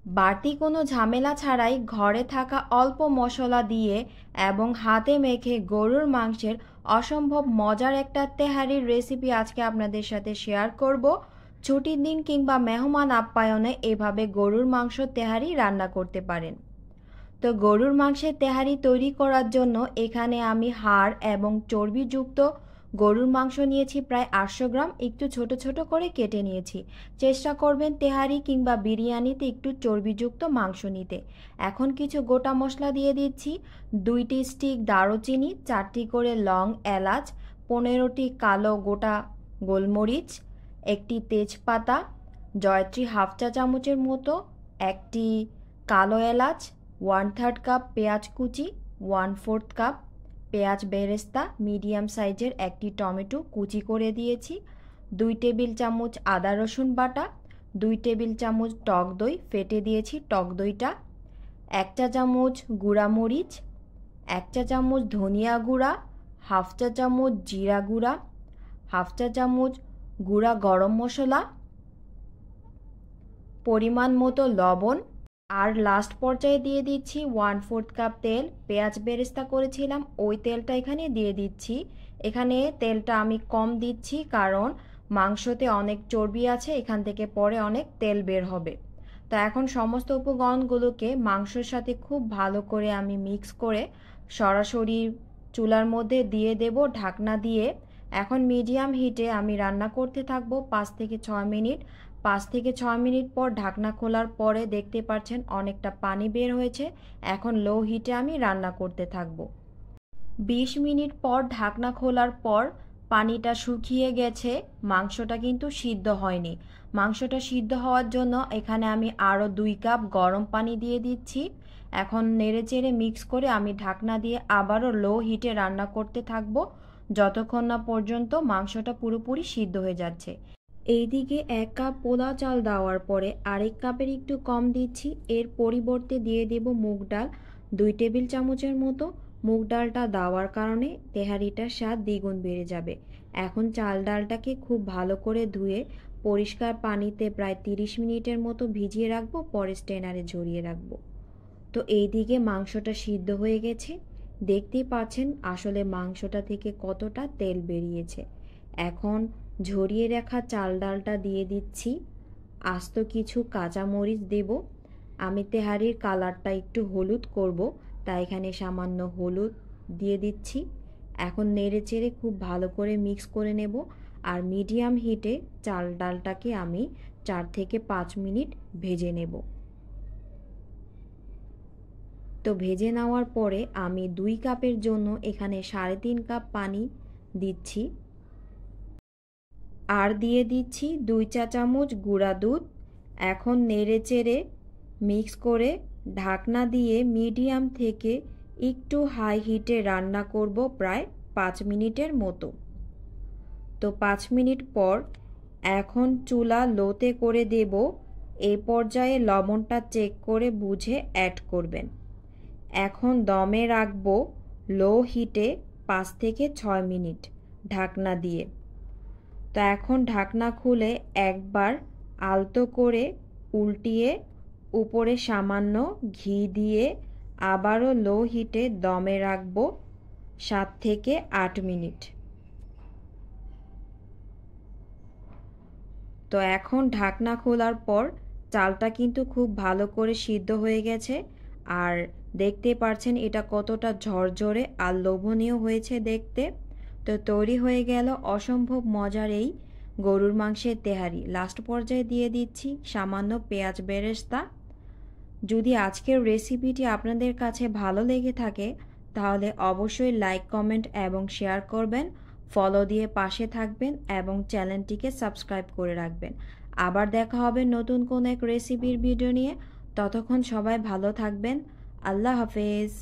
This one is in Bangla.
বাড়তি কোনো ঝামেলা ছাড়াই ঘরে থাকা অল্প মশলা দিয়ে এবং হাতে মেখে গরুর মাংসের অসম্ভব মজার একটা তেহারির রেসিপি আজকে আপনাদের সাথে শেয়ার করব। ছুটির দিন কিংবা মেহমান আপ্যায়নে এভাবে গরুর মাংস তেহারি রান্না করতে পারেন। তো গরুর মাংসের তেহারি তৈরি করার জন্য এখানে আমি হাড় এবং চর্বিযুক্ত গরুর মাংস নিয়েছি প্রায় 800 গ্রাম, একটু ছোট ছোট করে কেটে নিয়েছি। চেষ্টা করবেন তেহারি কিংবা বিরিয়ানিতে একটু চর্বিযুক্ত মাংস নিতে। এখন কিছু গোটা মশলা দিয়ে দিচ্ছি। 2টি স্টিক দারুচিনি, 4টি করে লং এলাচ, 15টি কালো গোটা গোলমরিচ, একটি তেজপাতা, জয়ত্রী হাফ চা চামচের মতো, একটি কালো এলাচ, 1/3 কাপ পেঁয়াজ কুচি, 1/4 কাপ পেঁয়াজ বেরেস্তা, মিডিয়াম সাইজের একটি টমেটো কুচি করে দিয়েছি, 2 টেবিল চামচ আদা রসুন বাটা, 2 টেবিল চামচ টক দই ফেটে দিয়েছি টক দইটা, 1 চা চামচ গুঁড়া মরিচ, 1 চা চামচ ধনিয়া গুঁড়া, হাফ চা চামচ জিরা গুঁড়া, হাফ চা চামচ গুঁড়া গরম মশলা, পরিমাণ মতো লবণ, আর লাস্ট পর্যায়ে দিয়ে দিচ্ছি 1/4 কাপ তেল। পেঁয়াজ বেরেস্তা করেছিলাম ওই তেলটা এখানে দিয়ে দিচ্ছি। এখানে তেলটা আমি কম দিচ্ছি কারণ মাংসতে অনেক চর্বি আছে, এখান থেকে পরে অনেক তেল বের হবে। তো এখন সমস্ত উপকরণগুলোকে মাংসের সাথে খুব ভালো করে আমি মিক্স করে সরাসরি চুলার মধ্যে দিয়ে দেব ঢাকনা দিয়ে। এখন মিডিয়াম হিটে আমি রান্না করতে থাকবো 5 থেকে 6 মিনিট। 5 থেকে 6 মিনিট পর ঢাকনা খোলার পরে দেখতে পাচ্ছেন অনেকটা পানি বের হয়েছে। এখন লো হিটে আমি রান্না করতে থাকবো। 20 মিনিট পর ঢাকনা খোলার পর পানিটা শুকিয়ে গেছে, মাংসটা কিন্তু সিদ্ধ হয়নি। মাংসটা সিদ্ধ হওয়ার জন্য এখানে আমি আরও 2 কাপ গরম পানি দিয়ে দিচ্ছি। এখন নেড়েচেড়ে মিক্স করে আমি ঢাকনা দিয়ে আবারও লো হিটে রান্না করতে থাকবো যতক্ষণ না পর্যন্ত মাংসটা পুরোপুরি সিদ্ধ হয়ে যাচ্ছে। এইদিকে 1 কাপ পোলাও চাল দেওয়ার পরে আরেক কাপের একটু কম দিচ্ছি, এর পরিবর্তে দিয়ে দেব মুগ ডাল 2 টেবিল চামচের মতো। মুগ ডালটা দেওয়ার কারণে তেহারিটার স্বাদ দ্বিগুণ বেড়ে যাবে। এখন চাল ডালটাকে খুব ভালো করে ধুয়ে পরিষ্কার পানিতে প্রায় 30 মিনিটের মতো ভিজিয়ে রাখবো, পরে স্ট্রেনারে ঝরিয়ে রাখবো। তো এইদিকে মাংসটা সিদ্ধ হয়ে গেছে, দেখতেই পাচ্ছেন আসলে মাংসটা থেকে কতটা তেল বেরিয়েছে। এখন ঝরিয়ে রাখা চাল ডালটা দিয়ে দিচ্ছি, আস্ত কিছু কাঁচামরিচ দেব। আমি তেহারির কালারটা একটু হলুদ করব, তাই এখানে সামান্য হলুদ দিয়ে দিচ্ছি। এখন নেড়েচেড়ে খুব ভালো করে মিক্স করে নেব, আর মিডিয়াম হিটে চাল ডালটাকে আমি 4 থেকে 5 মিনিট ভেজে নেব। তো ভেজে নেওয়ার পরে আমি 2 কাপের জন্য এখানে 3.5 কাপ পানি দিচ্ছি, আর দিয়ে দিচ্ছি 2 চা চামচ গুঁড়া দুধ। এখন নেড়েচেড়ে মিক্স করে ঢাকনা দিয়ে মিডিয়াম থেকে একটু হাই হিটে রান্না করব প্রায় 5 মিনিটের মতো। তো 5 মিনিট পর এখন চুলা লোতে করে দেব। এই পর্যায়ে লবণটা চেক করে বুঝে অ্যাড করবেন। এখন দমে রাখবো লো হিটে 5 থেকে 6 মিনিট ঢাকনা দিয়ে। তো এখন ঢাকনা খুলে একবার আলতো করে উল্টিয়ে উপরে সামান্য ঘি দিয়ে আবারও লো হিটে দমে রাখবো 7 থেকে 8 মিনিট। তো এখন ঢাকনা খোলার পর চালটা কিন্তু খুব ভালো করে সিদ্ধ হয়ে গেছে, আর দেখতে পাচ্ছেন এটা কতটা ঝরঝরে আর লোভনীয় হয়েছে দেখতে। তো তৈরি হয়ে গেল অসম্ভব মজার এই গরুর মাংসের তেহারি। লাস্ট পর্যায়ে দিয়ে দিচ্ছি সামান্য পেঁয়াজ বেরেস্তা। যদি আজকের রেসিপিটি আপনাদের কাছে ভালো লেগে থাকে তাহলে অবশ্যই লাইক, কমেন্ট এবং শেয়ার করবেন, ফলো দিয়ে পাশে থাকবেন এবং চ্যানেলটিকে সাবস্ক্রাইব করে রাখবেন। আবার দেখা হবে নতুন কোন এক রেসিপির ভিডিও নিয়ে। ততক্ষণ সবাই ভালো থাকবেন। আল্লাহ হাফেজ।